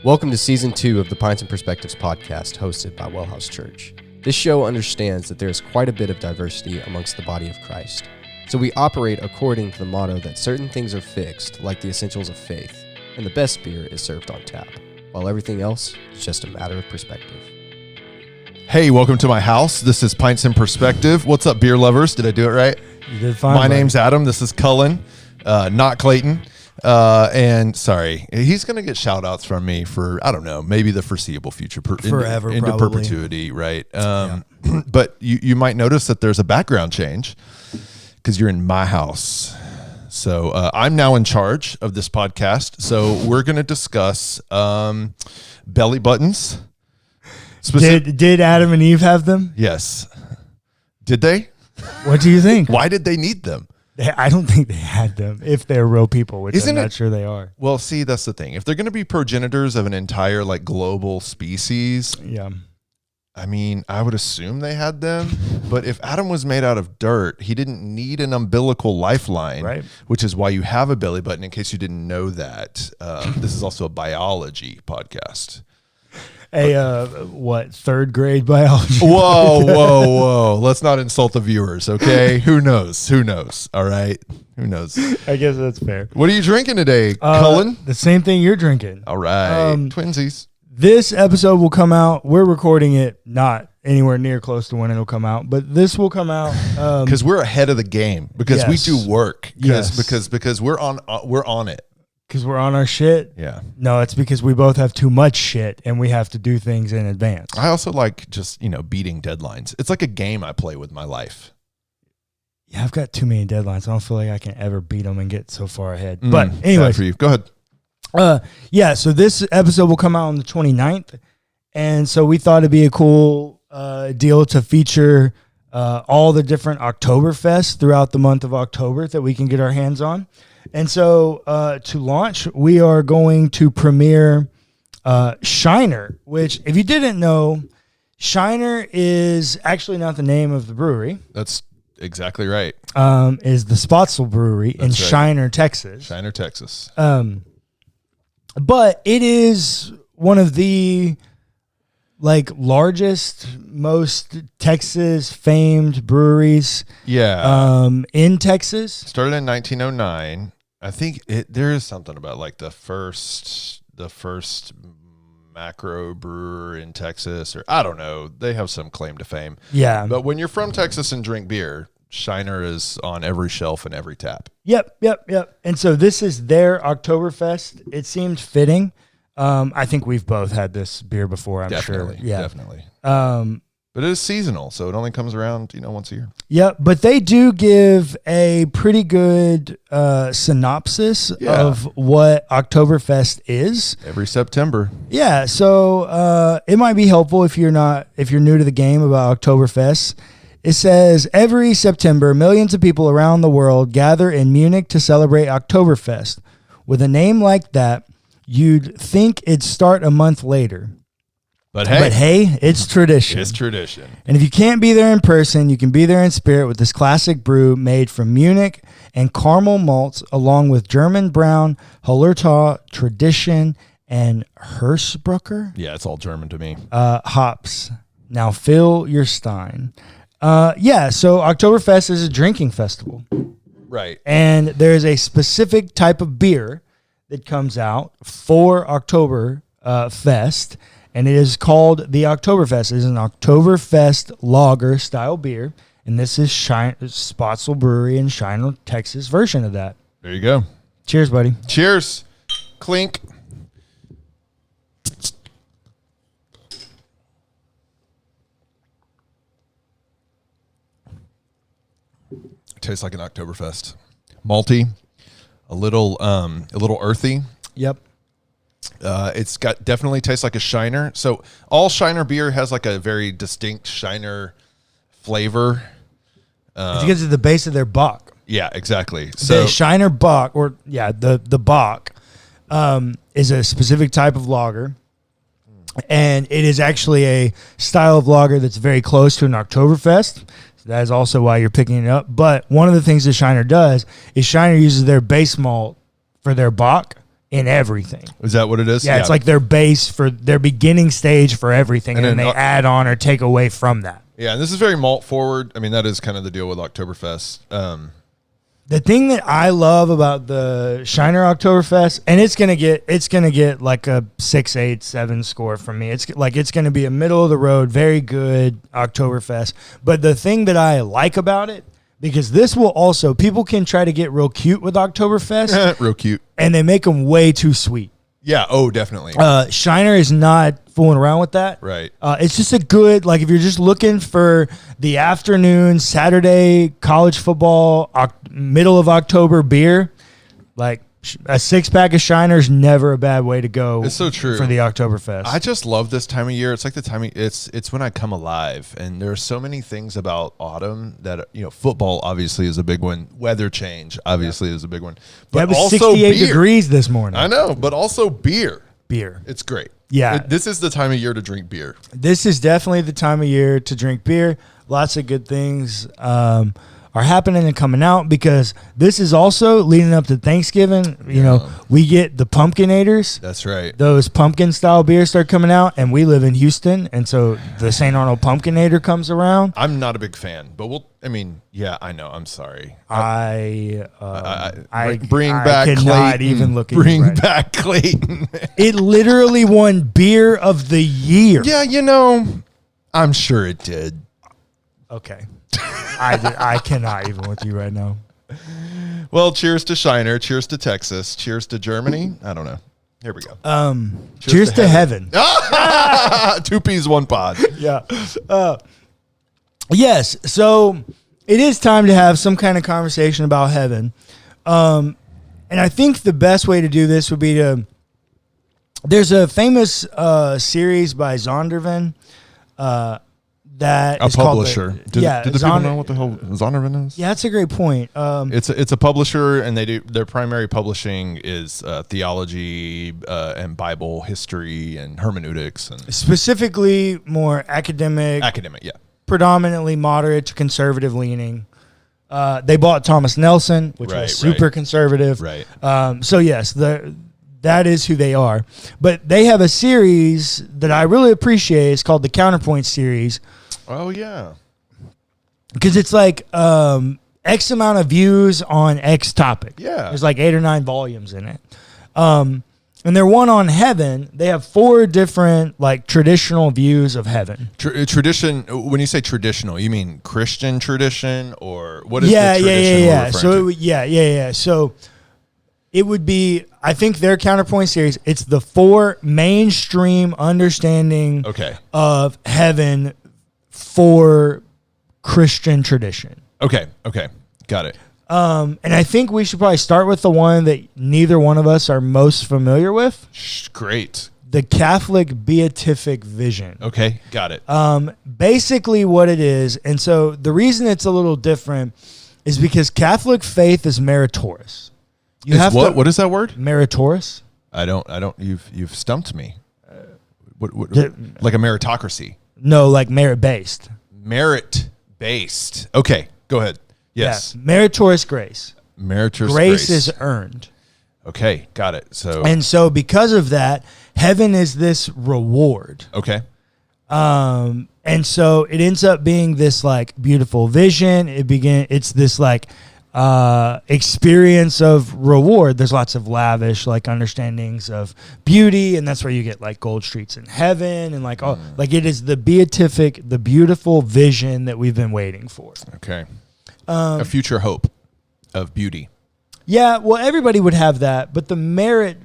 Welcome to Season 2 of the Pints and Perspectives podcast hosted by WellHouse Church. This show understands that there is quite a bit of diversity amongst the body of Christ. So we operate according to the motto that certain things are fixed, like the essentials of faith, and the best beer is served on tap, while everything else is just a matter of perspective. Hey, welcome to my house. This is Pints and Perspective. What's up, beer lovers? Did I do it right? You did fine. My name's Adam. This is Cullen, not Clayton. And sorry, he's going to get shout outs from me for, I don't know, maybe the foreseeable future. Forever, into probably. perpetuity, right? But you might notice that there's a background change because you're in my house. So I'm now in charge of this podcast. So we're going to discuss belly buttons. Did Adam and Eve have them? Yes. Did they? What do you think? Why did they need them? I don't think they had them if they're real people, which I'm not sure they are. Well, see, that's the thing. If they're going to be progenitors of an entire global species, yeah. I mean, I would assume they had them. But if Adam was made out of dirt, he didn't need an umbilical lifeline, right? Which is why you have a belly button, in case you didn't know that. This is also a biology podcast. Third grade biology? Whoa. Let's not insult the viewers, okay? Who knows? All right? Who knows? I guess that's fair. What are you drinking today, Cullen? The same thing you're drinking. All right. Twinsies. This episode will come out. We're recording it not anywhere near close to when it'll come out, but this will come out because we're ahead of the game, because we do work. Because we're on it. Because we're on our shit? Yeah. No, it's because we both have too much shit and we have to do things in advance. I also like just, beating deadlines. It's like a game I play with my life. Yeah, I've got too many deadlines. I don't feel like I can ever beat them and get so far ahead. But anyway. For you. Go ahead. So this episode will come out on the 29th. And so we thought it'd be a cool deal to feature all the different Oktoberfest throughout the month of October that we can get our hands on. And so to launch, we are going to premiere Shiner, which, if you didn't know, Shiner is actually not the name of the brewery. That's exactly right. Is the Spotzel Brewery in Shiner, Texas. Shiner, Texas. But it is one of the largest, most Texas famed breweries. Yeah. In Texas. Started in 1909. I think there is something about the first macro brewer in Texas, or I don't know. They have some claim to fame. Yeah. But when you're from Texas and drink beer, Shiner is on every shelf and every tap. Yep. And so this is their Oktoberfest. It seemed fitting. I think we've both had this beer before, I'm sure. Yeah. Definitely. But it is seasonal, so it only comes around, once a year. Yeah, but they do give a pretty good synopsis of what Oktoberfest is. Every September. Yeah, so it might be helpful if you're new to the game about Oktoberfest. It says, every September, millions of people around the world gather in Munich to celebrate Oktoberfest. With a name like that, you'd think it'd start a month later. But hey, it's tradition. It's tradition. And if you can't be there in person, you can be there in spirit with this classic brew made from Munich and caramel malts, along with German brown, Hallertau, tradition, and Hirschbrucker. Yeah, it's all German to me. Hops. Now fill your stein. So Oktoberfest is a drinking festival. Right. And there's a specific type of beer that comes out for Oktoberfest. And it is called the Oktoberfest. It is an Oktoberfest lager style beer. And this is Spotzel Brewery in Shiner, Texas version of that. There you go. Cheers, buddy. Cheers. Clink. It tastes like an Oktoberfest. Malty, a little earthy. Yep. It's definitely tastes like a Shiner. So all Shiner beer has a very distinct Shiner flavor. It's because of the base of their Bock. Yeah, exactly. So the Shiner Bock, the Bock, is a specific type of lager, and it is actually a style of lager that's very close to an Oktoberfest. So that is also why you're picking it up. But one of the things that Shiner does is Shiner uses their base malt for their Bock in everything. Is that what it is? Yeah, it's like their base for their beginning stage for everything, and then they add on or take away from that. Yeah, and this is very malt forward. I mean, that is kind of the deal with Oktoberfest. The thing that I love about the Shiner Oktoberfest, and it's gonna get like a 6, 8, 7 score from me. It's gonna be a middle of the road, very good Oktoberfest. But the thing that I like about it, because this will also, people can try to get real cute with Oktoberfest, real cute, and they make them way too sweet. Yeah. Oh, definitely. Shiner is not fooling around with that. Right. It's just a good, like, if you're just looking for the afternoon Saturday college football middle of October beer, like a 6-pack of Shiner is never a bad way to go. It's so true for the Oktoberfest. I just love this time of year. It's like the time it's when I come alive, and there are so many things about autumn that football obviously is a big one. Weather change obviously is a big one. But it was also 68 beer. degrees this morning. I know, but also beer. It's great. Yeah, this is the time of year to drink beer. This is definitely the time of year to drink beer. Lots of good things are happening and coming out, because this is also leading up to Thanksgiving. We get the Pumpkinators. That's right. Those pumpkin style beers start coming out, and we live in Houston, and so the St. Arnold Pumpkinator comes around. I'm not a big fan, but I know. I'm sorry. I bring back cannot Clayton. Even look at bring you right back Clayton. It literally won beer of the year. Yeah, I'm sure it did. Okay. I cannot even with you right now. Well, cheers to Shiner. Cheers to Texas. Cheers to Germany. I don't know. Here we go. Cheers to heaven. 2 peas, 1 pod. Yeah. Yes. So it is time to have some kind of conversation about heaven. And I think the best way to do this would be there's a famous series by Zondervan, that a is publisher. Did the people know what the hell Zondervan is? Yeah, that's a great point. It's a publisher, and their primary publishing is theology and Bible history and hermeneutics, and specifically more academic, yeah, predominantly moderate to conservative leaning. They bought Thomas Nelson, which was super conservative. Right. So yes, that is who they are. But they have a series that I really appreciate. It's called the Counterpoint Series. Oh, yeah. Because it's like X amount of views on X topic. Yeah. There's like 8 or 9 volumes in it. And they're one on heaven. They have 4 different like traditional views of heaven. Tradition, when you say traditional, you mean Christian tradition, or what is the tradition we're referring to? So it would be, I think their Counterpoint Series, it's the 4 mainstream understanding of heaven for Christian tradition. Okay. Got it. And I think we should probably start with the one that neither one of us are most familiar with. Great. The Catholic Beatific Vision. Okay, got it. Basically what it is, and so the reason it's a little different is because Catholic faith is meritorious. What is that word? Meritorious? I don't. You've stumped me. What like a meritocracy? No, like merit-based. Merit-based. Okay, go ahead. Yes. Yeah, meritorious grace. Meritorious grace is earned. Okay, got it. So because of that, heaven is this reward. Okay. And so it ends up being this like beautiful vision. It's this like experience of reward. There's lots of lavish like understandings of beauty, and that's where you get like gold streets in heaven, and like like it is the beatific, the beautiful vision that we've been waiting for. Okay. A future hope of beauty. Yeah, well, everybody would have that, but the merit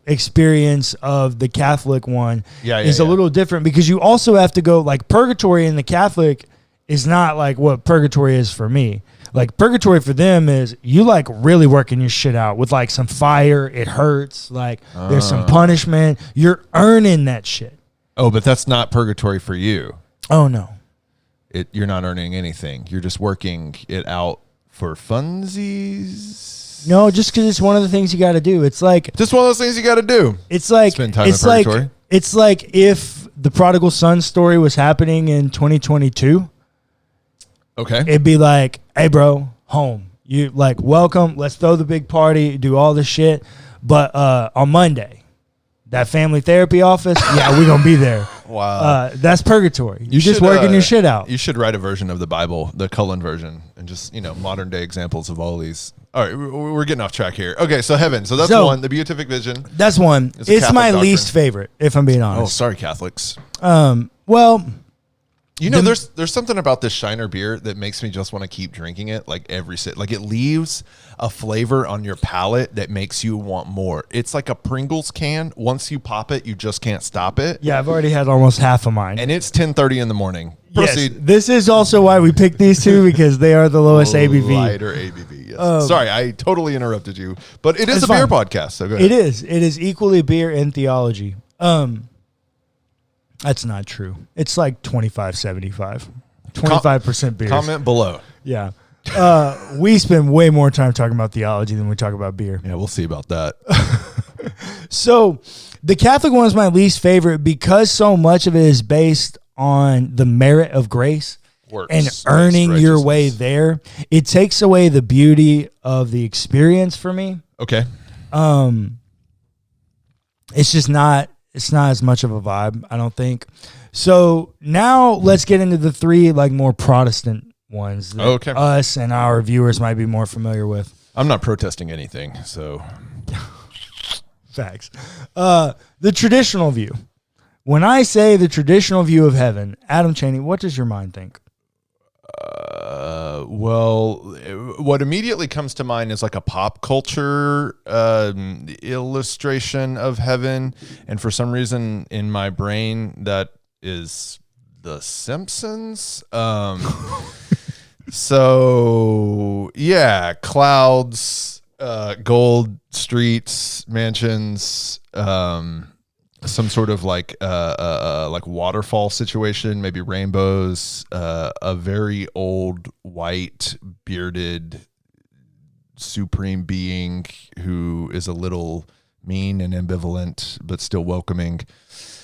experience of the Catholic one is a little different, because you also have to go like purgatory in the Catholic is not like what purgatory is for me. Like purgatory for them is you like really working your shit out with like some fire. It hurts. Like there's some punishment. You're earning that shit. Oh, but that's not purgatory for you. Oh no. You're not earning anything. You're just working it out for funsies. No, just because it's one of the things you got to do. It's like just one of those things you got to do. It's like spend time in purgatory. It's like if the prodigal son story was happening in 2022. Okay. It'd be like, hey, bro, home. You like welcome. Let's throw the big party. Do all this shit. But on Monday, that family therapy office, yeah, we're going to be there. Wow. That's purgatory. You're just working your shit out. You should write a version of the Bible, the Cullen version, and just, modern day examples of all these. All right, we're getting off track here. Okay, so heaven. So that's one, the beatific vision. That's one. It's my least favorite, if I'm being honest. Oh, sorry, Catholics. Well... there's something about this Shiner beer that makes me just want to keep drinking it, like every sip. Like, it leaves a flavor on your palate that makes you want more. It's like a Pringles can. Once you pop it, you just can't stop it. Yeah, I've already had almost half of mine. And it's 10:30 in the morning. Proceed. Yes, this is also why we picked these two, because they are the lowest ABV. Lighter ABV, yes. Sorry, I totally interrupted you. But it is a beer podcast, so go ahead. It is. It is equally beer and theology. That's not true. It's like 25-75. 25% beer. Comment below. Yeah. We spend way more time talking about theology than we talk about beer. Yeah, we'll see about that. So the Catholic one is my least favorite because so much of it is based on the merit of grace. Works, and earning your way there. It takes away the beauty of the experience for me. Okay. It's just not... It's not as much of a vibe, I don't think. So now let's get into the three more Protestant ones that us and our viewers might be more familiar with. I'm not protesting anything, so. Facts. The traditional view. When I say the traditional view of heaven, Adam Chaney, what does your mind think? Well, what immediately comes to mind is like a pop culture illustration of heaven. And for some reason in my brain, that is The Simpsons. So, yeah, clouds, gold streets, mansions, some sort of like waterfall situation, maybe rainbows, a very old white bearded supreme being who is a little mean and ambivalent but still welcoming.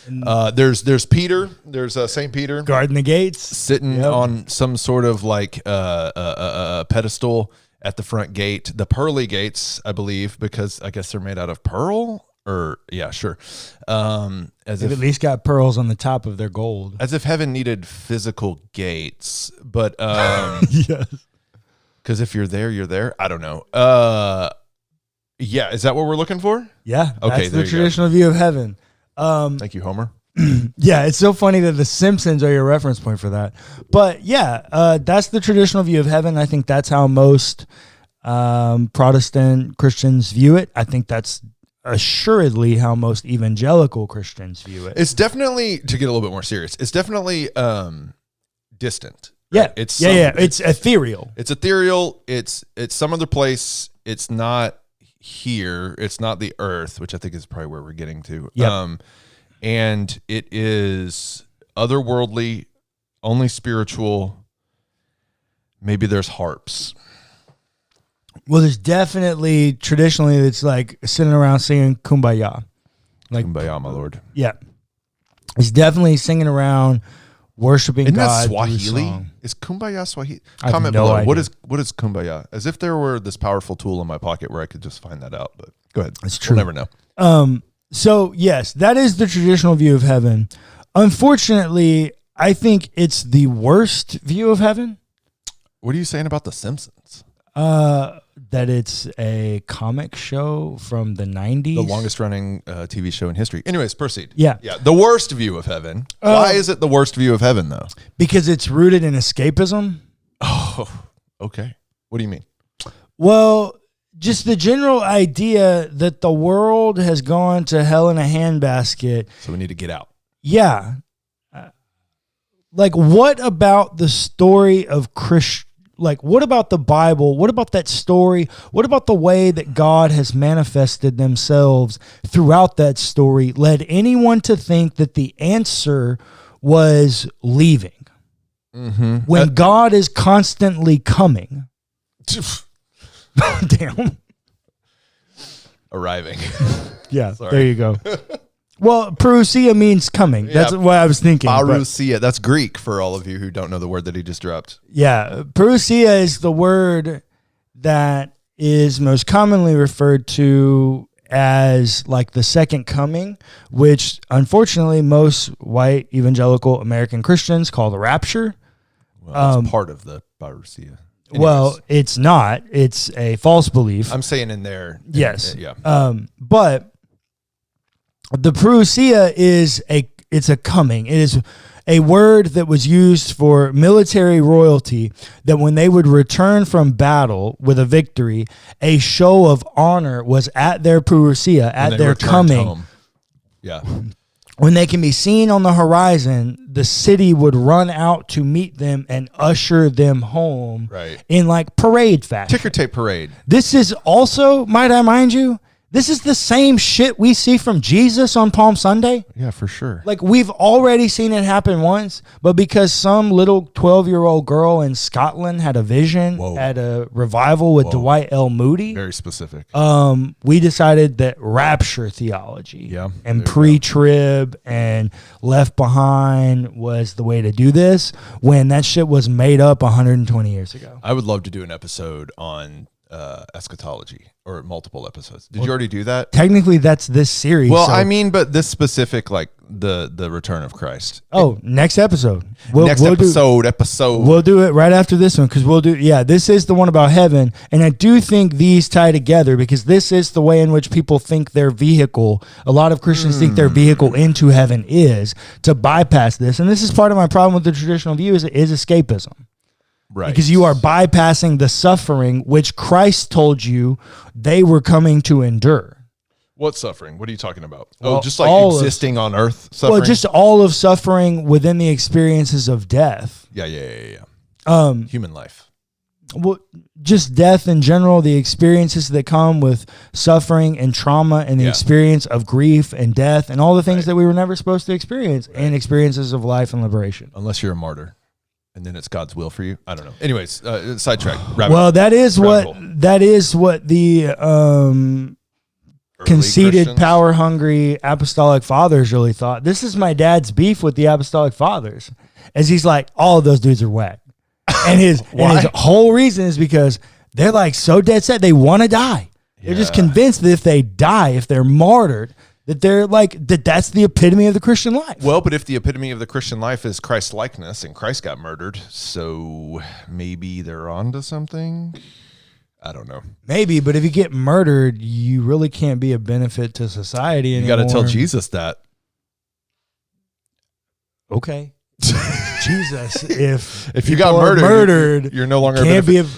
There's Peter. There's St. Peter guarding the gates, sitting on some sort of like pedestal at the front gate, the pearly gates, I believe, because I guess they're made out of pearl. Or yeah, sure. As they've at least got pearls on the top of their gold. As if heaven needed physical gates, but yes. Because if you're there, you're there. I don't know. Yeah, is that what we're looking for? Yeah. Okay. That's the traditional view of heaven. Thank you, Homer. Yeah, it's so funny that the Simpsons are your reference point for that. But yeah, that's the traditional view of heaven. I think that's how most Protestant Christians view it. I think that's assuredly how most evangelical Christians view it. It's definitely, to get a little bit more serious, it's definitely distant. Right? Yeah, it's ethereal. It's ethereal. It's some other place. It's not here. It's not the earth, which I think is probably where we're getting to. Yep. And it is otherworldly, only spiritual. Maybe there's harps. Well, there's definitely, traditionally, it's like sitting around singing Kumbaya. Like Kumbaya, my lord. Yeah. It's definitely singing around, worshiping Isn't God. That Swahili? Is Kumbaya Swahili? I have Comment no below. idea. What is Kumbaya? As if there were this powerful tool in my pocket where I could just find that out. But go ahead. It's true. We'll never know. So, yes, that is the traditional view of heaven. Unfortunately, I think it's the worst view of heaven. What are you saying about The Simpsons? That it's a comic show from the 90s. The longest running TV show in history. Anyways, proceed. Yeah. The worst view of heaven. Why is it the worst view of heaven, though? Because it's rooted in escapism. Oh, okay. What do you mean? Well, just the general idea that the world has gone to hell in a handbasket. So we need to get out. Yeah. Like, what about the story of what about the Bible? What about that story? What about the way that God has manifested themselves throughout that story led anyone to think that the answer was leaving? Mm-hmm. When God is constantly coming. Damn. Arriving. Yeah, Sorry. there you go. Well, parousia means coming. That's what I was thinking. Parousia. That's Greek for all of you who don't know the word that he just dropped. Yeah. Parousia is the word that is most commonly referred to as like the second coming, which unfortunately most white evangelical American Christians call the rapture. Well, it's part of the parousia. Well, it's not. It's a false belief. I'm saying in there. Yes. Yeah. But the parousia it's a coming. It is a word that was used for military royalty, that when they would return from battle with a victory, a show of honor was at their parousia, at their coming. Home. Yeah. When they can be seen on the horizon, the city would run out to meet them and usher them home in like parade fashion. Ticker tape parade. This is also, might I mind you, this is the same shit we see from Jesus on Palm Sunday. Yeah, for sure. Like, we've already seen it happen once, but because some little 12-year-old girl in Scotland had a vision at a revival with Dwight L. Moody. Very specific. We decided that rapture theology and pre-trib and left behind was the way to do this, when that shit was made up 120 years ago. I would love to do an episode on eschatology, or multiple episodes. Did you already do that? Technically, that's this series. Well, I mean, but this specific, like the return of Christ. Oh, next episode. We'll do episode. We'll do it right after this one, because this is the one about heaven, and I do think these tie together, because this is the way in which people think their vehicle, a lot of Christians think their vehicle into heaven is to bypass this, and this is part of my problem with the traditional view is escapism. Right. Because you are bypassing the suffering which Christ told you they were coming to endure. What suffering? What are you talking about? Well, just like existing on earth suffering? Well, just all of suffering within the experiences of death. Yeah. Human life. Well, just death in general, the experiences that come with suffering and trauma and the experience of grief and death and all the things that we were never supposed to experience, and experiences of life and liberation. Unless you're a martyr. And then it's God's will for you. I don't know. Anyways, sidetrack. Well, that is what the conceited, power hungry apostolic fathers really thought. This is my dad's beef with the apostolic fathers, as he's like, all of those dudes are whack, and his whole reason is because they're like so dead set they want to die. They're just convinced that if they die, if they're martyred, that they're like that's the epitome of the Christian life. Well, but if the epitome of the Christian life is Christ likeness, and Christ got murdered, so maybe they're onto something. I don't know. Maybe, but if you get murdered, you really can't be a benefit to society anymore. You got to tell Jesus that. Okay. Jesus, if you got murdered, you're no longer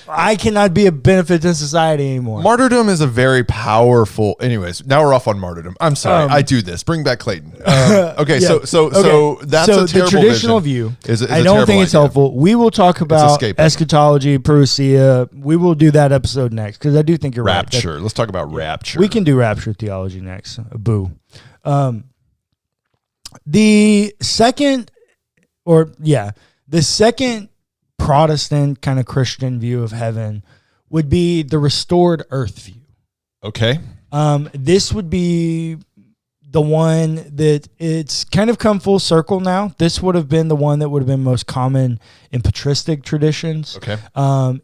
I cannot be a benefit to society anymore. Martyrdom is a very powerful. Anyways, now we're off on martyrdom. I'm sorry, I do this. Bring back Clayton. Okay, so that's a terrible the traditional vision. view. I don't think it's helpful. We will talk about eschatology, parousia. We will do that episode next, because I do think you're rapture. Right. Let's talk about rapture. We can do rapture theology next. Boo. The second Protestant kind of Christian view of heaven would be the restored earth view. Okay. This would be the one that it's kind of come full circle now. This would have been the one that would have been most common in patristic traditions. Okay.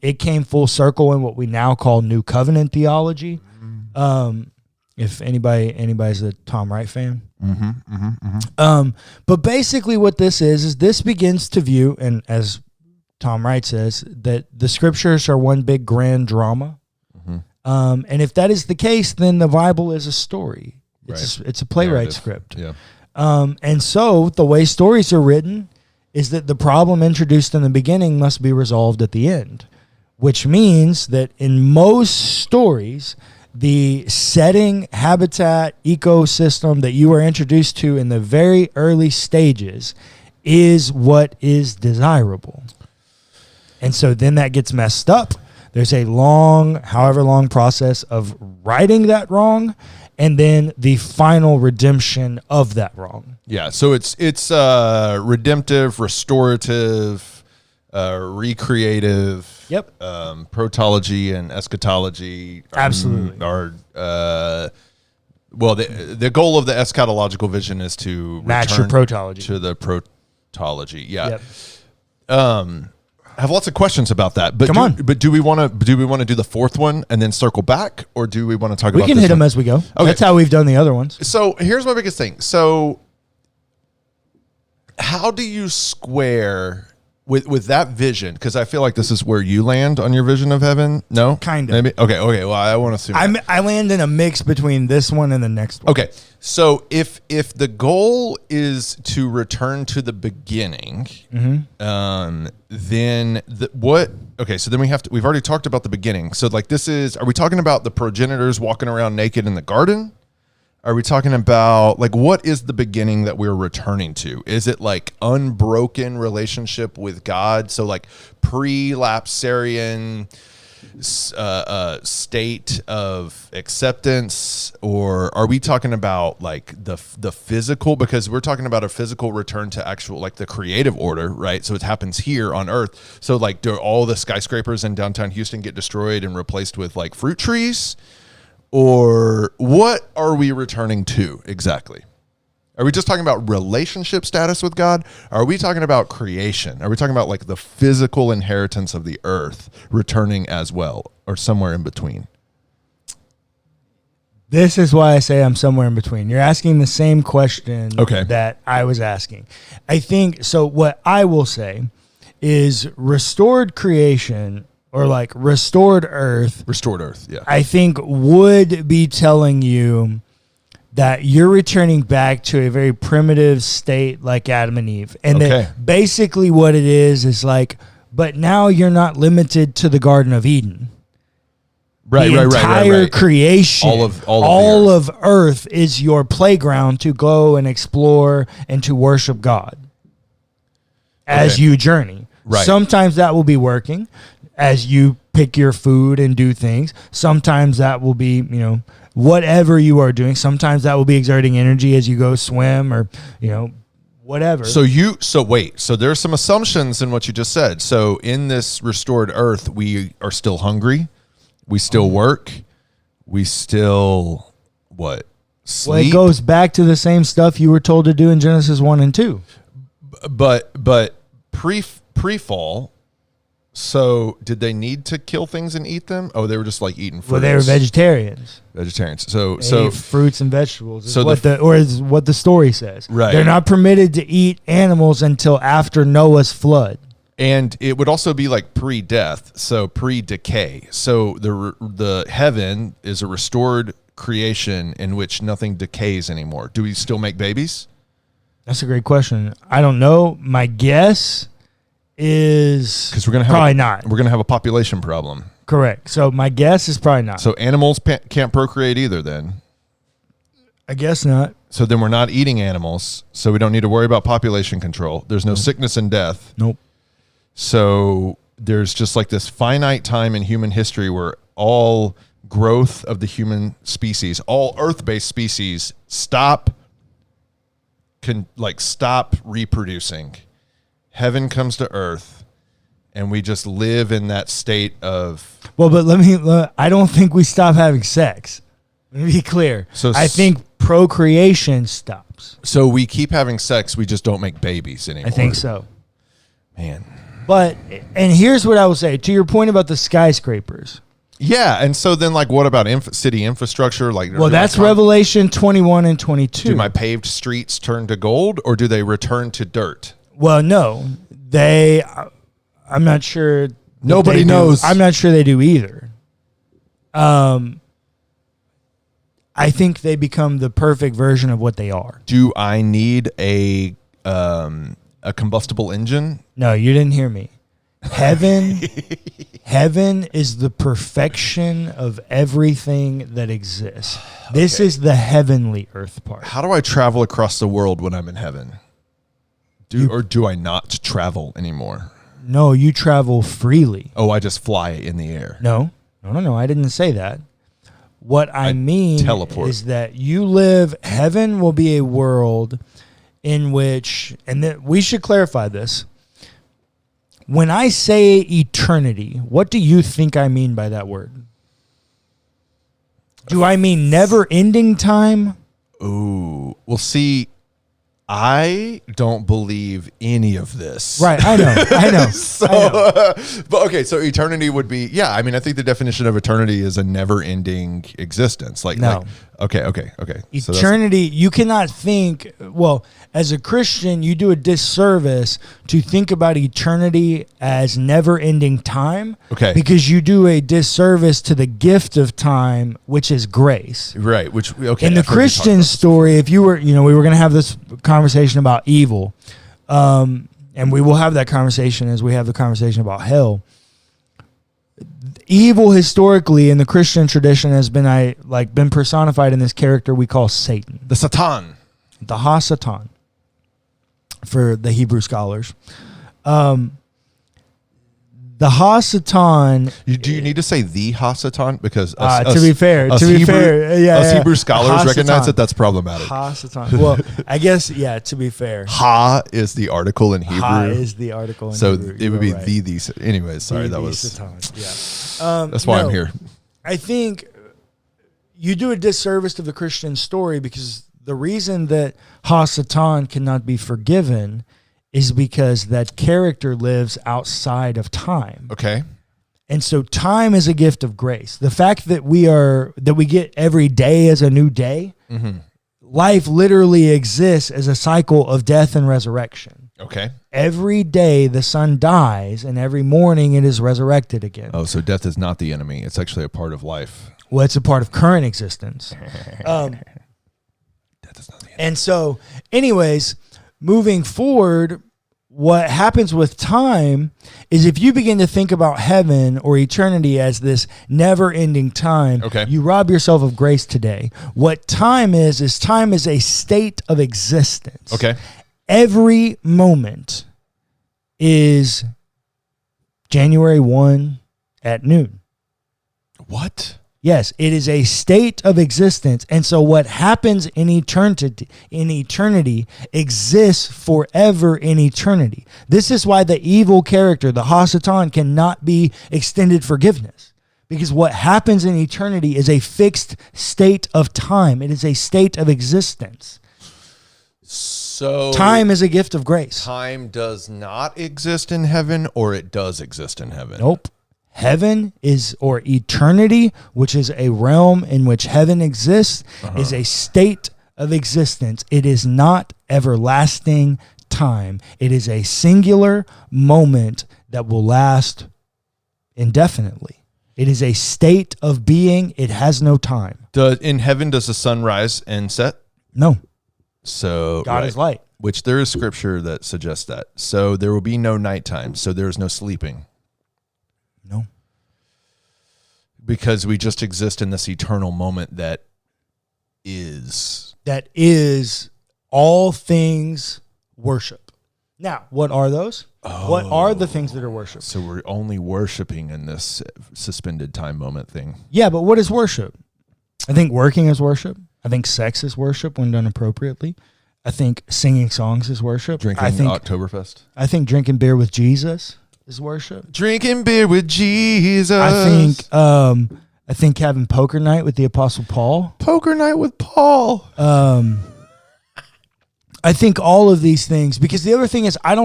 It came full circle in what we now call New Covenant theology. If anybody's a Tom Wright fan. But basically what this is this begins to view, and as Tom Wright says, that the scriptures are one big grand drama. And if that is the case, then the Bible is a story. It's a playwright script. Yeah. And so the way stories are written is that the problem introduced in the beginning must be resolved at the end, which means that in most stories, the setting, habitat, ecosystem that you are introduced to in the very early stages is what is desirable. And so then that gets messed up. There's a however long process of righting that wrong, and then the final redemption of that wrong. Yeah, so it's redemptive, restorative, recreative. Yep. Protology and eschatology absolutely are the goal of the eschatological vision is to match your protology to the protology. Yeah. Yep. I have lots of questions about that. But do we want to do the fourth one and then circle back, or do we want to talk about? We can hit them as we go. Okay. That's how we've done the other ones. So here's my biggest thing. So how do you square with that vision? Because I feel like this is where you land on your vision of heaven. No, kind of. Maybe. Okay. Well, I want to assume I land in a mix between this one and the next one. Okay. So if the goal is to return to the beginning, then what? Okay. So then we've already talked about the beginning. So like are we talking about the progenitors walking around naked in the garden? Are we talking about like what is the beginning that we're returning to? Is it like unbroken relationship with God? So like pre-lapsarian state of acceptance, or are we talking about like the physical? Because we're talking about a physical return to actual like the creative order, right? So it happens here on earth. So like do all the skyscrapers in downtown Houston get destroyed and replaced with like fruit trees? Or what are we returning to exactly? Are we just talking about relationship status with God? Are we talking about creation? Are we talking about like the physical inheritance of the earth returning as well, or somewhere in between? This is why I say I'm somewhere in between. You're asking the same question that I was asking. I think, so what I will say is restored creation, or like restored earth, yeah. I think would be telling you that you're returning back to a very primitive state like Adam and Eve. And that basically what it is like, but now you're not limited to the Garden of Eden. Right. The entire creation, all of earth is your playground to go and explore and to worship God as you journey. Right. Sometimes that will be working as you pick your food and do things. Sometimes that will be, whatever you are doing. Sometimes that will be exerting energy as you go swim or, whatever. So there's some assumptions in what you just said. So in this restored earth, we are still hungry. We still work. We still, sleep? Well, it goes back to the same stuff you were told to do in Genesis 1 and 2. But pre-fall, so did they need to kill things and eat them? Oh, they were just like eating fruits. Well, they were vegetarians. So fruits and vegetables is what the story says. Right. They're not permitted to eat animals until after Noah's flood. And it would also be like pre-death, so pre-decay. So the heaven is a restored creation in which nothing decays anymore. Do we still make babies? That's a great question. I don't know. My guess is because we're gonna probably not. We're gonna have a population problem. Correct. So my guess is probably not. So animals can't procreate either. Then I guess not. So then we're not eating animals. So we don't need to worry about population control. There's no sickness and death. Nope. So there's just like this finite time in human history where all growth of the human species, all earth-based species, stop reproducing. Heaven comes to earth, and we just live in that state of... Well, but I don't think we stop having sex. Let me be clear. So I think procreation stops. So we keep having sex, we just don't make babies anymore. I think so. Man. And here's what I will say, to your point about the skyscrapers. Yeah, and so then what about city infrastructure? That's Revelation 21 and 22. Do my paved streets turn to gold, or do they return to dirt? Well, no, I'm not sure. Nobody knows. I'm not sure they do either. I think they become the perfect version of what they are. Do I need a combustible engine? No, you didn't hear me. Heaven is the perfection of everything that exists. This is the heavenly earth part. How do I travel across the world when I'm in heaven? Do I not travel anymore? No, you travel freely. Oh, I just fly in the air. No, I didn't say that. What I mean teleport. Is that you live, heaven will be a world in which, and we should clarify this. When I say eternity, what do you think I mean by that word? Do I mean never-ending time? Ooh, well, see, I don't believe any of this. Right, I know. So, but okay, so eternity would be, I mean, I think the definition of eternity is a never-ending existence. No. Okay. So Eternity, you cannot think, well, as a Christian, you do a disservice to think about eternity as never-ending time. Okay. Because you do a disservice to the gift of time, which is grace. right, which, okay. In the I've heard you talk Christian about story, if you were, we were going to have this conversation about evil, and we will have that conversation as we have the conversation about hell. Evil historically in the Christian tradition has been personified in this character we call Satan, the Satan. the Ha-Satan, for the Hebrew scholars. The Ha-Satan. Do you need to say the Ha-Satan? Because to be fair, Hebrew scholars Ha-Satan. recognize that that's problematic. Ha-Satan. Well, I guess, to be fair. Ha is the article in Hebrew. Ha is the article in Hebrew. It would be right. the. Anyways, sorry, that was. Satan. Yeah. That's why I'm here. I think you do a disservice to the Christian story because the reason that Ha-Satan cannot be forgiven is because that character lives outside of time. Okay. And so time is a gift of grace. The fact that we get every day as a new day, life literally exists as a cycle of death and resurrection. Okay. Every day the sun dies and every morning it is resurrected again. Oh, so death is not the enemy. It's actually a part of life. Well, it's a part of current existence. Death is not the enemy. And so, anyways, moving forward, what happens with time is if you begin to think about heaven or eternity as this never-ending time, you rob yourself of grace today. What time is a state of existence. Okay. Every moment is January 1 at noon. What? Yes, it is a state of existence. And so what happens in eternity exists forever in eternity. This is why the evil character, the Ha-Satan, cannot be extended forgiveness. Because what happens in eternity is a fixed state of time. It is a state of existence. So time is a gift of grace. Time does not exist in heaven, or it does exist in heaven? Nope. Heaven or eternity, which is a realm in which heaven exists, is a state of existence. It is not everlasting time. It is a singular moment that will last indefinitely. It is a state of being. It has no time. In heaven, does the sun rise and set? No. So God is light. Which there is scripture that suggests that. So there will be no nighttime. So there is no sleeping. No. Because we just exist in this eternal moment that is. That is all things worship. Now, what are those? What are the things that are worship? So we're only worshiping in this suspended time moment thing. Yeah, but what is worship? I think working is worship. I think sex is worship when done appropriately. I think singing songs is worship. Drinking Oktoberfest. I think drinking beer with Jesus is worship. Drinking beer with Jesus. I think having poker night with the Apostle Paul. Poker night with Paul. I think all of these things, because the other thing is, I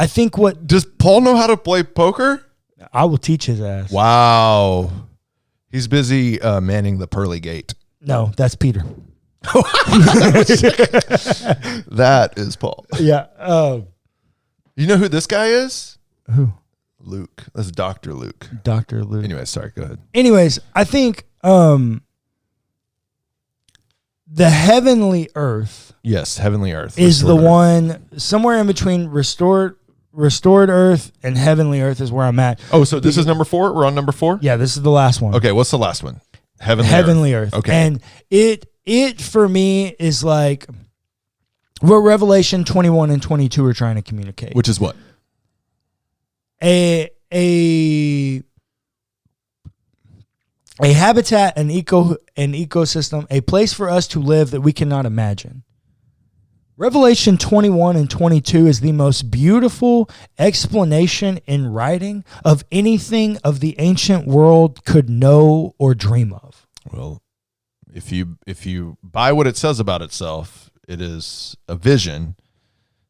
think what... Does Paul know how to play poker? I will teach his ass. Wow. He's busy manning the pearly gate. No, that's Peter. That is Paul. Yeah. You know who this guy is? Who? Luke. That's Dr. Luke. Dr. Luke. Anyway, sorry, go ahead. Anyways, I think the heavenly earth. Yes, heavenly earth. Is the one somewhere in between restored earth and heavenly earth is where I'm at. Oh, so this is number 4? We're on number 4? Yeah, this is the last one. Okay, what's the last one? Heavenly earth. Okay. And it for me is like what Revelation 21 and 22 are trying to communicate. Which is what? A habitat, an ecosystem, a place for us to live that we cannot imagine. Revelation 21 and 22 is the most beautiful explanation in writing of anything of the ancient world could know or dream of. Well, if you buy what it says about itself, It is a vision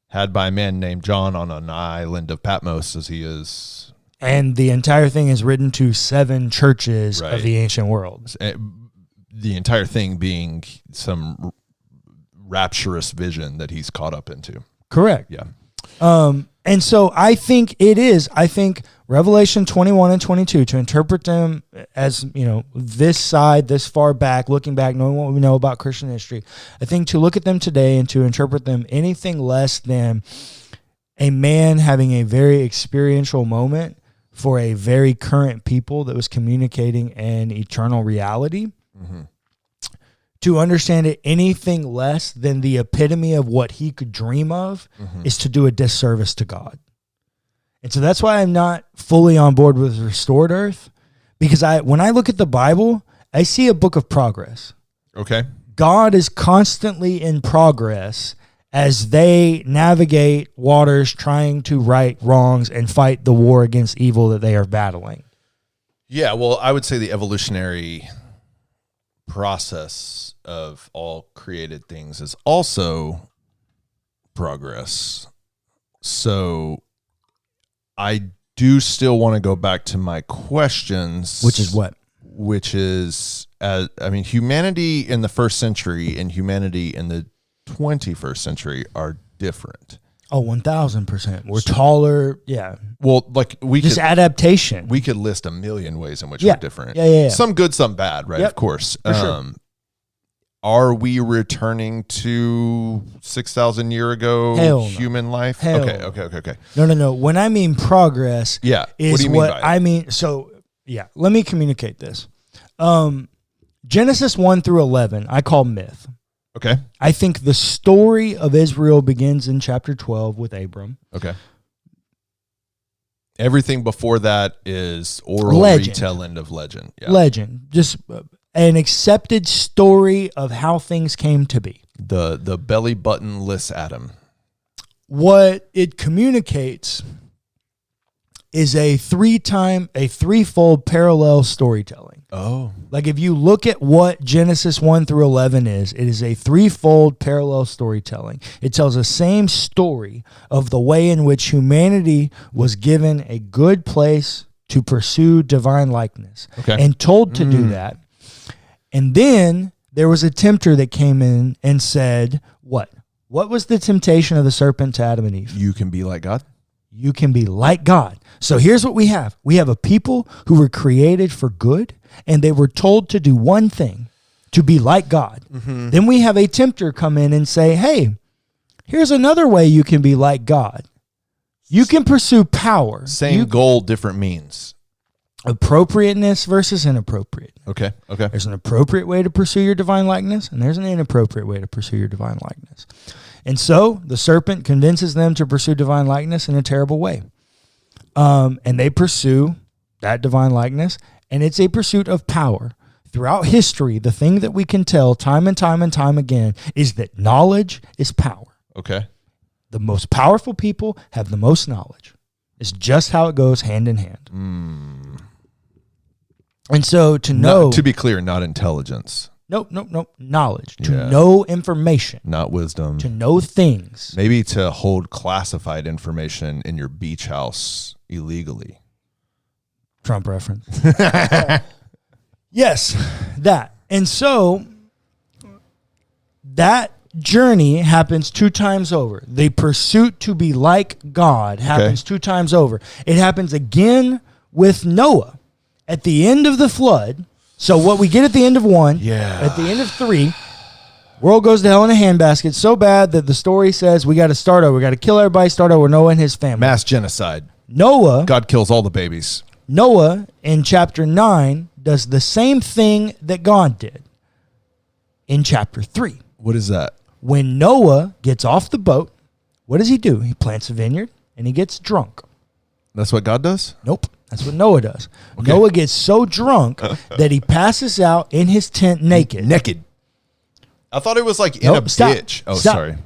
had by a man named John on an island of Patmos, as he is. And the entire thing is written to 7 churches Right. of the ancient world. The entire thing being some rapturous vision that he's caught up into. Correct. Yeah. And so I think Revelation 21 and 22, to interpret them as, this side, this far back, looking back, knowing what we know about Christian history, I think to look at them today and to interpret them anything less than a man having a very experiential moment for a very current people that was communicating an eternal reality, to understand it anything less than the epitome of what he could dream of is to do a disservice to God. And so that's why I'm not fully on board with restored earth, because when I look at the Bible, I see a book of progress. Okay. God is constantly in progress as they navigate waters trying to right wrongs and fight the war against evil that they are battling. Yeah, well, I would say the evolutionary process of all created things is also progress. So I do still want to go back to my questions. Which is what? Which is, humanity in the first century and humanity in the 21st century are different. Oh, 1,000%. We're taller. Yeah. Well, like adaptation. We could list a million ways in which we're different. Yeah. Some good, some bad, right? Yep. Of course. For sure. Are we returning to 6,000 year ago human life? Okay. No. When I mean progress, Yeah. is What do you mean what by it? I mean. So, yeah, let me communicate this. Genesis 1 through 11, I call myth. Okay. I think the story of Israel begins in chapter 12 with Abram. Okay. Everything before that is oral retelling of legend. Yeah. Legend. Just an accepted story of how things came to be. The belly button-less Adam. What it communicates is a threefold parallel storytelling. Oh. Like if you look at what Genesis 1 through 11 is, it is a threefold parallel storytelling. It tells the same story of the way in which humanity was given a good place to pursue divine likeness and told to do that. And then there was a tempter that came in and said, what? What was the temptation of the serpent to Adam and Eve? You can be like God? You can be like God. So here's what we have. We have a people who were created for good, and they were told to do one thing, to be like God. Then we have a tempter come in and say, hey, here's another way you can be like God. You can pursue power. Same goal, different means. Appropriateness versus inappropriate. Okay. There's an appropriate way to pursue your divine likeness, and there's an inappropriate way to pursue your divine likeness. And so the serpent convinces them to pursue divine likeness in a terrible way. And they pursue that divine likeness, and it's a pursuit of power. Throughout history, the thing that we can tell time and time and time again is that knowledge is power. Okay. The most powerful people have the most knowledge. It's just how it goes hand in hand. And so to know... to be clear, not intelligence. Nope. Knowledge. To know information. Not wisdom. To know things. Maybe to hold classified information in your beach house illegally. Trump reference. Yes, that. And so that journey happens 2 times over. The pursuit to be like God happens 2 times over. It happens again with Noah at the end of the flood. So what we get at the end of 1, at the end of 3, world goes to hell in a handbasket so bad that the story says we got to start over. We got to kill everybody, start over, Noah and his family. Mass genocide. Noah. God kills all the babies. Noah in chapter 9 does the same thing that God did in chapter 3. What is that? When Noah gets off the boat, what does he do? He plants a vineyard and he gets drunk. That's what God does? Nope. That's what Noah does. Okay. Noah gets so drunk that he passes out in his tent naked. I thought it was like in a ditch. Oh, sorry.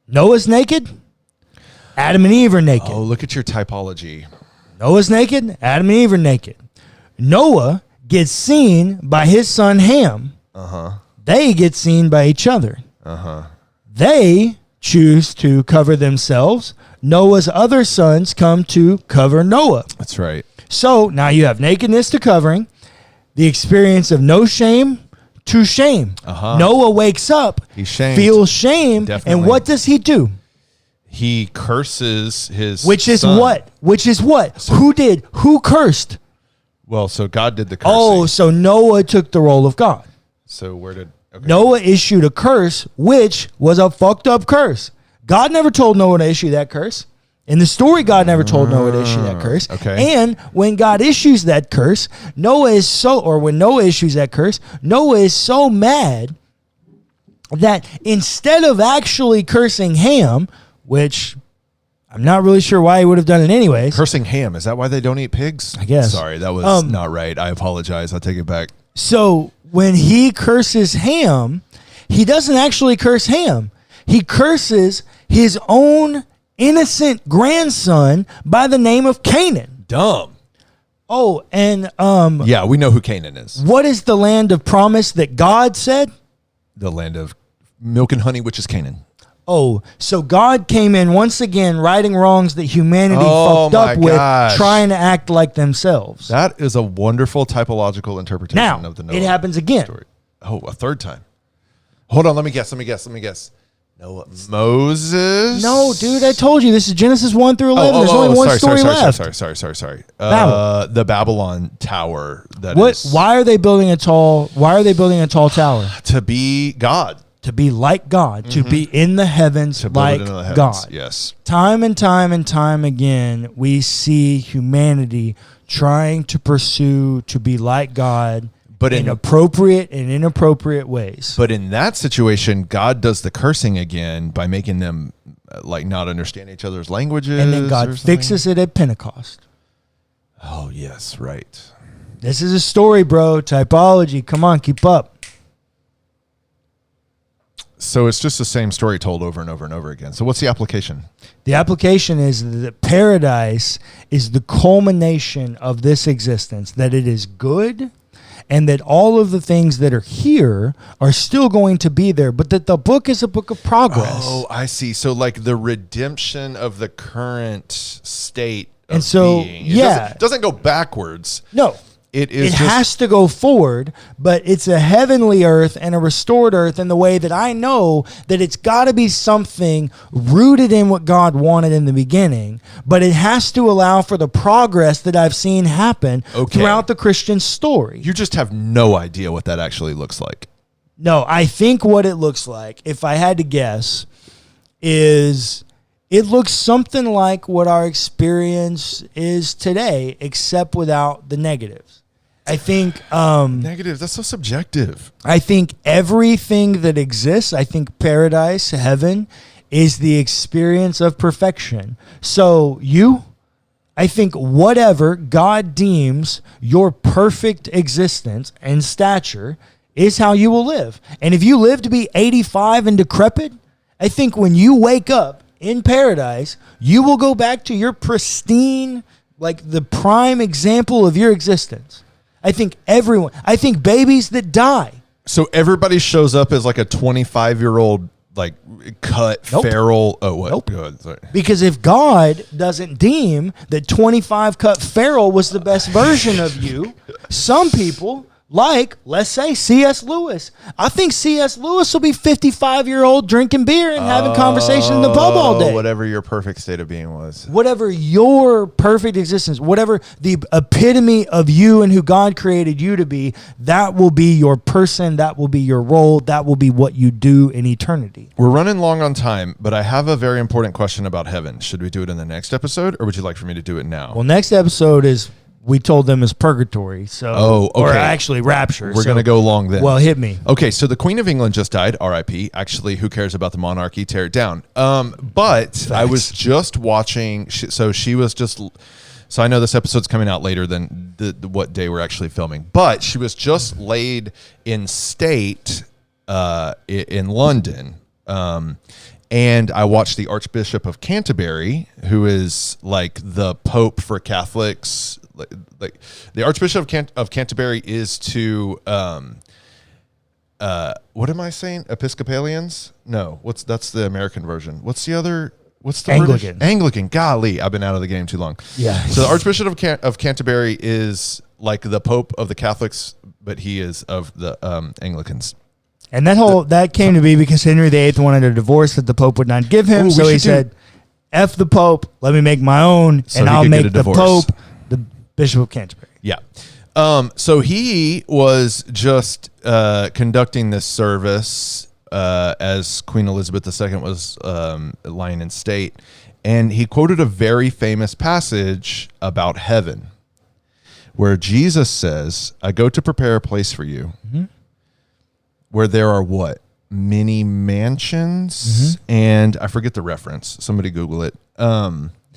Noah's naked. Adam and Eve are naked. Oh, look at your typology. Noah's naked. Adam and Eve are naked. Noah gets seen by his son Ham. They get seen by each other. They choose to cover themselves. Noah's other sons come to cover Noah. That's right. So now you have nakedness to covering, the experience of no shame to shame. Noah wakes up, He's shamed. feels shame, Definitely. and what does he do? He curses his Which is son. what? Which is what? Who did? Who cursed? Well, so God did the cursing. Oh, so Noah took the role of God. So where did... Okay. Noah issued a curse, which was a fucked up curse. God never told Noah to issue that curse. In the story, God never told Noah to issue that curse. Okay. And when God issues that curse, when Noah issues that curse, Noah is so mad that instead of actually cursing Ham, which I'm not really sure why he would have done it anyways. Cursing Ham. Is that why they don't eat pigs? I guess. Sorry, that was not right. I apologize. I'll take it back. So when he curses Ham, he doesn't actually curse Ham. He curses his own innocent grandson by the name of Canaan. Dumb. Oh, and Yeah, we know who Canaan is. what is the land of promise that God said? The land of milk and honey, which is Canaan. Oh, so God came in once again, righting wrongs that humanity Oh, fucked up my with, gosh. trying to act like themselves. That is a wonderful typological interpretation Now, of the Noah it happens again. story. Oh, a third time. Hold on, let me guess. Noah, Moses? No, dude, I told you this is Genesis 1 through 11. There's only one story left. Sorry. Babylon. The Babylon Tower. Why are they building a tall tower? To be God. To be like God, to be in the heavens To build like it into the heavens. God. Yes. Time and time again, we see humanity trying to pursue to be like God, But in appropriate and inappropriate ways. But in that situation, God does the cursing again by making them not understand each other's languages. And then God fixes it at Pentecost. Oh, yes, right. This is a story, bro. Typology. Come on, keep up. So it's just the same story told over and over and over again. So what's the application? The application is that paradise is the culmination of this existence, that it is good, and that all of the things that are here are still going to be there, but that the book is a book of progress. Oh, I see. So like the redemption of the current state of And so, being. yeah. It doesn't go backwards. No. It is It has to go forward, but it's a heavenly earth and a restored earth in the way that I know that it's got to be something rooted in what God wanted in the beginning, but it has to allow for the progress that I've seen happen throughout the Christian story. You just have no idea what that actually looks like. No, I think what it looks like, if I had to guess, is it looks something like what our experience is today, except without the negatives. I think Negative, that's so subjective. I think everything that exists, I think paradise, heaven, is the experience of perfection. So I think whatever God deems your perfect existence and stature is how you will live. And if you live to be 85 and decrepit, I think when you wake up in paradise, you will go back to your pristine, like the prime example of your existence. I think babies that die. So everybody shows up as like a 25-year-old, like cut feral. Oh, what? Nope. Go ahead. Sorry. Because if God doesn't deem that 25 cut feral was the best version of you, some people, like, let's say C.S. Lewis. I think C.S. Lewis will be 55-year-old drinking beer and having conversation in the pub all day. Whatever your perfect state of being was. Whatever your perfect existence, whatever the epitome of you and who God created you to be, that will be your person, that will be your role, that will be what you do in eternity. We're running long on time, but I have a very important question about heaven. Should we do it in the next episode, or would you like for me to do it now? Well, next episode is... we told them is Purgatory, so or actually Rapture. We're going to go long then. Well, hit me. Okay, so the Queen of England just died, R.I.P. Actually, who cares about the monarchy? Tear it down. But Facts. I was just watching. So I know this episode's coming out later than what day we're actually filming. But she was just laid in state in London. And I watched the Archbishop of Canterbury, who is like the Pope for Catholics. Like the Archbishop of Canterbury is to what am I saying? Episcopalians? No, that's the American version. What's the Anglican. British? Anglican. Golly, I've been out of the game too long. Yeah. So the Archbishop of Canterbury is like the Pope of the Catholics, but he is of the Anglicans. And that came to be because Henry VIII wanted a divorce that the Pope would not give him. So he said, F the Pope, let me make my own, So and he I'll could get make a the divorce. Pope the Bishop of Canterbury. Yeah. So he was just conducting this service as Queen Elizabeth II was lying in state. And he quoted a very famous passage about heaven where Jesus says, I go to prepare a place for you where there are what? Many mansions. And I forget the reference. Somebody Google it.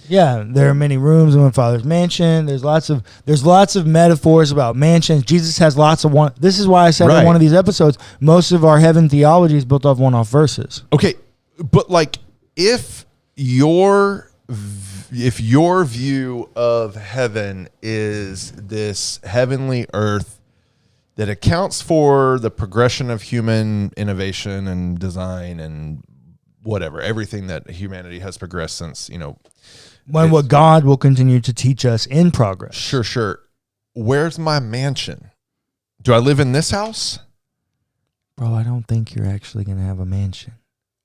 Yeah, there are many rooms in my Father's mansion. There's lots of metaphors about mansions. Jesus has lots of one. This is why I said in one of these episodes, most of our heaven theology is built off one-off verses. Okay, but like if your view of heaven is this heavenly earth that accounts for the progression of human innovation and design and whatever, everything that humanity has progressed since, when what God will continue to teach us in progress. Sure. Where's my mansion? Do I live in this house? Bro, I don't think you're actually going to have a mansion.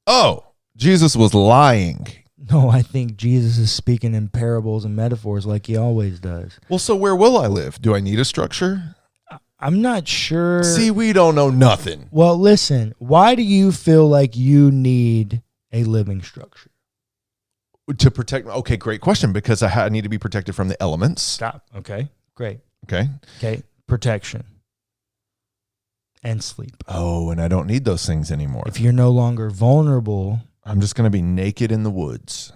Oh, Jesus was lying. No, I think Jesus is speaking in parables and metaphors like he always does. Well, so where will I live? Do I need a structure? I'm not sure. See, we don't know nothing. Well, listen, why do you feel like you need a living structure? To protect. Okay, great question. Because I need to be protected from the elements. Stop. Okay, great. Okay. Protection and sleep. Oh, and I don't need those things anymore. If you're no longer vulnerable, I'm just going to be naked in the woods.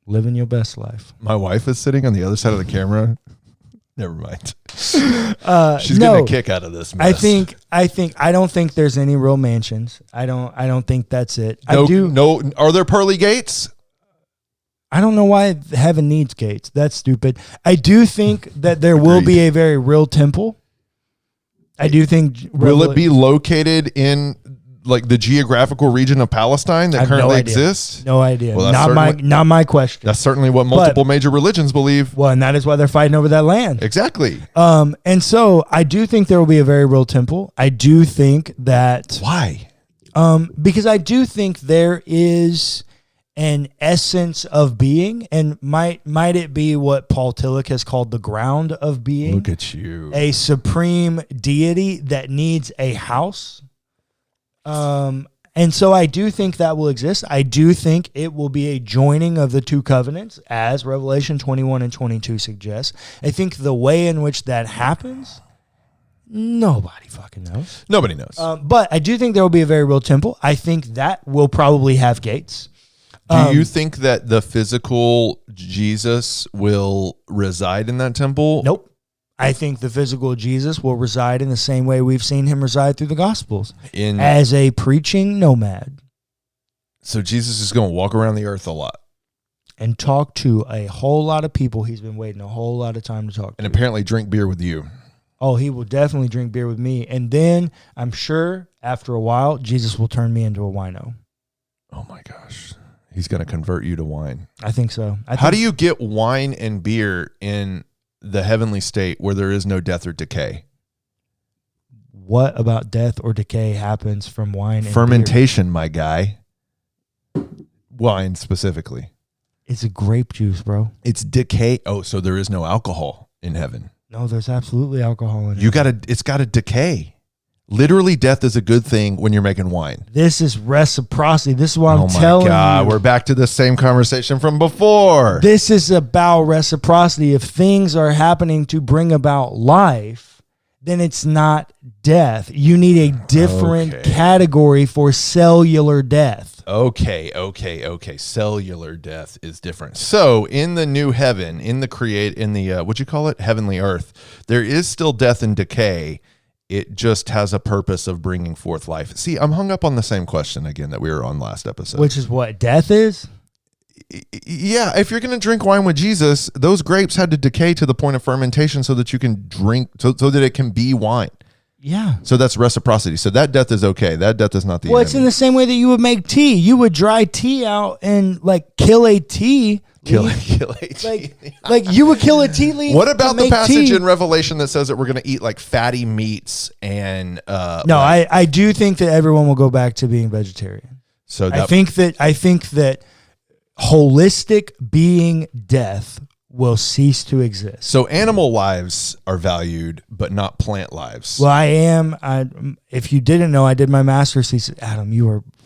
living your best life. My wife is sitting on the other side of the camera. Never mind. She's getting a kick out of this mess. I don't think there's any real mansions. I don't think that's it. No. Are there pearly gates? I don't know why heaven needs gates. That's stupid. I do think that there will be a very real temple. I do think. Will it be located in like the geographical region of Palestine that currently exists? No idea. Well, not my question. That's certainly what multiple major religions believe. Well, and that is why they're fighting over that land. Exactly. And so I do think there will be a very real temple. I do think that. Why? Because I do think there is an essence of being, and might it be what Paul Tillich has called the ground of being. Look at you. A supreme deity that needs a house. And so I do think that will exist. I do think it will be a joining of the two covenants, as Revelation 21 and 22 suggests. I think the way in which that happens, nobody fucking knows. Nobody knows. But I do think there will be a very real temple. I think that will probably have gates. Do you think that the physical Jesus will reside in that temple? Nope. I think the physical Jesus will reside in the same way we've seen him reside through the Gospels, as a preaching nomad. So Jesus is going to walk around the earth a lot. And talk to a whole lot of people he's been waiting a whole lot of time to talk to. And apparently drink beer with you. Oh, he will definitely drink beer with me. And then I'm sure after a while, Jesus will turn me into a wino. Oh my gosh. He's going to convert you to wine. I think so. How do you get wine and beer in the heavenly state where there is no death or decay? What about death or decay happens from wine and fermentation, beer? My guy. Wine specifically. It's a grape juice, bro. It's decay. Oh, so there is no alcohol in heaven. No, there's absolutely alcohol in it. It's got to decay. Literally, death is a good thing when you're making wine. This is reciprocity. This is what I'm telling you. Oh, my God. We're back to the same conversation from before. This is about reciprocity. If things are happening to bring about life, then it's not death. You need a different category for cellular death. Okay. Cellular death is different. So in the new heaven, in the what'd you call it? Heavenly earth, there is still death and decay. It just has a purpose of bringing forth life. See, I'm hung up on the same question again that we were on last episode. Which is what death is? Yeah, if you're going to drink wine with Jesus, those grapes had to decay to the point of fermentation so that you can drink, so that it can be wine. Yeah. So that's reciprocity. So that death is okay. That death is not the Well, it's in the same way that you would make tea. You would dry tea out and like kill a tea. Kill a tea. Like you would kill a tea leaf. What about the passage tea. in Revelation that says that we're going to eat like fatty meats and No, I do think that everyone will go back to being vegetarian. So I think that holistic being death will cease to exist. So animal lives are valued, but not plant lives. Well, if you didn't know, I did my master's thesis. Adam,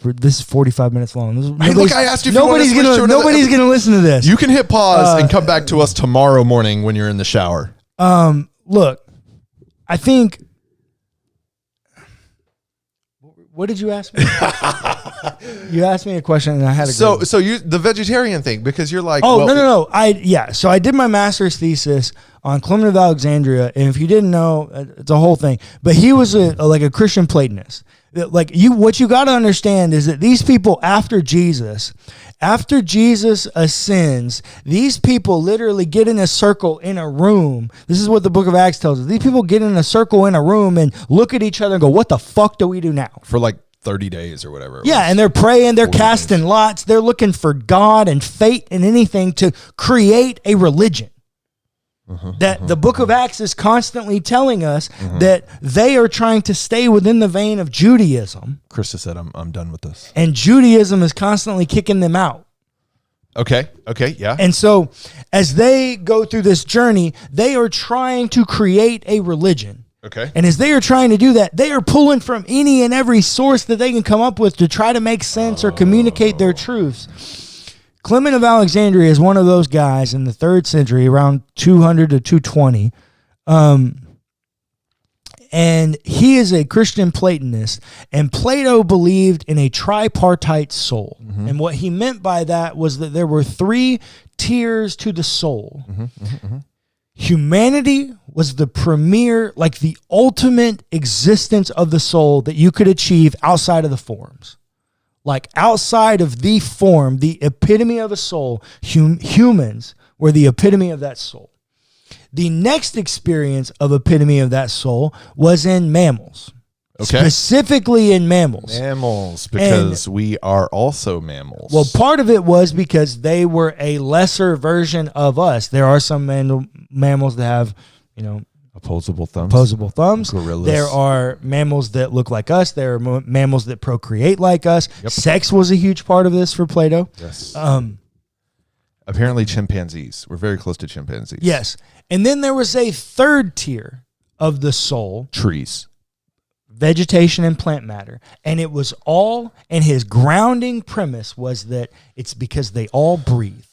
this is 45 minutes long. I asked you. Nobody's gonna listen to this. You can hit pause and come back to us tomorrow morning when you're in the shower. Look, I think. What did you ask me? You asked me a question, and I had a so you the vegetarian thing because you're like, no. So I did my master's thesis on Clement of Alexandria, and if you didn't know, it's a whole thing. But he was a Christian Platonist. What you got to understand is that these people after Jesus ascends, these people literally get in a circle in a room. This is what the book of Acts tells us. These people get in a circle in a room and look at each other and go, what the fuck do we do now? For like 30 days or whatever. Yeah, and they're praying, they're casting lots, they're looking for God and fate and anything to create a religion. The book of Acts is constantly telling us that they are trying to stay within the vein of Judaism. Krista said, I'm done with this. And Judaism is constantly kicking them out. Okay, yeah. And so as they go through this journey, they are trying to create a religion. Okay. And as they are trying to do that, they are pulling from any and every source that they can come up with to try to make sense or communicate their truths. Clement of Alexandria is one of those guys in the 3rd century, around 200 to 220. And he is a Christian Platonist. And Plato believed in a tripartite soul. And what he meant by that was that there were 3 tiers to the soul. Humanity was the premier, like the ultimate existence of the soul that you could achieve outside of the forms. Like outside of the form, the epitome of a soul, humans were the epitome of that soul. The next experience of epitome of that soul was in mammals. Okay. Specifically in mammals. Mammals, because we are also mammals. Well, part of it was because they were a lesser version of us. There are some mammals that have, opposable thumbs. Gorillas. There are mammals that look like us. There are mammals that procreate like us. Yep. Sex was a huge part of this for Plato. Yes. Apparently chimpanzees. We're very close to chimpanzees. Yes. And then there was a 3rd tier of the soul. Trees. Vegetation and plant matter. And it was all, and his grounding premise was that it's because they all breathe.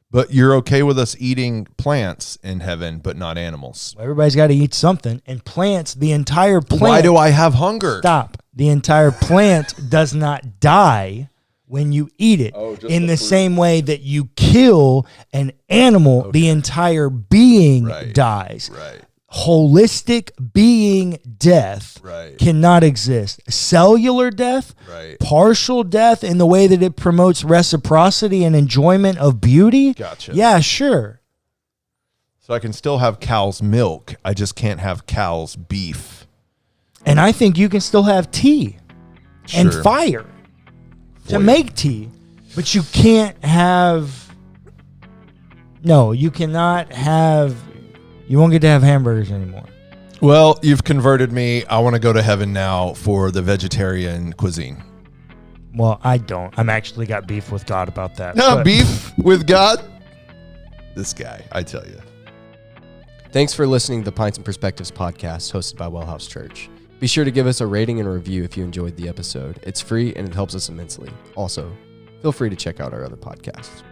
But you're okay with us eating plants in heaven, but not animals. Well, everybody's got to eat something. And plants, the entire plant. Why do I have hunger? Stop. The entire plant does not die when you eat it. In the same way that you kill an animal, the entire being dies. Right. Holistic being death cannot exist. Cellular death, partial death in the way that it promotes reciprocity and enjoyment of beauty. Gotcha. Yeah, sure. So I can still have cow's milk. I just can't have cow's beef. And I think you can still have tea and fire to make tea, but you can't have. No, you cannot have. You won't get to have hamburgers anymore. Well, you've converted me. I want to go to heaven now for the vegetarian cuisine. Well, I don't. I'm actually got beef with God about that. No, beef with God? This guy, I tell you. Thanks for listening to the Pints and Perspectives podcast hosted by WellHouse Church. Be sure to give us a rating and a review if you enjoyed the episode. It's free and it helps us immensely. Also, feel free to check out our other podcasts.